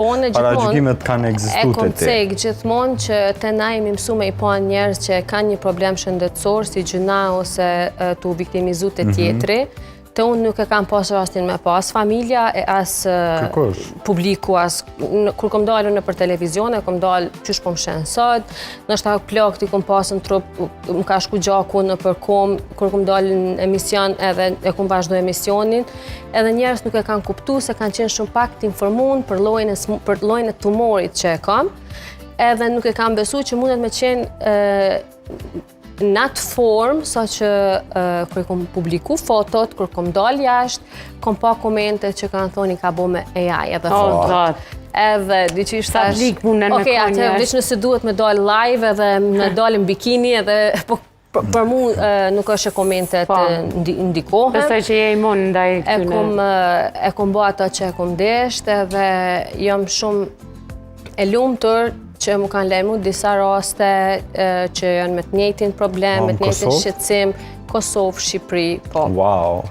Paragjykimet kanë ekzistuar te ti. E kom cek gjithmonë që te na jemi mësu me i pa njerëz që kanë një problem shëndetësor, si gjyna ose t'u viktimizu të tjetri. Te unë nuk e kam pas rastin me pas familja e as publiku, as kur kom dalë në për televizion, e kom dalë qysh po më shenë sot, nështë ta plak t'i kom pas në trup, më ka shku gjaku në përkom, kur kom dalë në emision edhe e kom vazhdo emisionin, edhe njerës nuk e kanë kuptu se kanë qenë shumë pak t'informun për llojin e tumorit që e kam, edhe nuk e kam besu që mundet me qenë në atë formë, sa që kër kom publiku fotot, kër kom dalë jashtë, kom pa komente që kanë thoni ka bo me AI edhe fotot. Edhe, diqysh thash... Publik munden me Okej, atë veç nëse duhet me dalë live edhe me dalë në bikini edhe... Për mu nuk është e komentet ndikohen. Besoj që je imon ndaj këtyne. E kom bo ato që e kom desht edhe jam shumë e lumtur që mu kanë lejmu disa raste që janë me të njëjtin problem, me të njëjtin shqetësim, Kosovë, Shqipëri, po. Wow,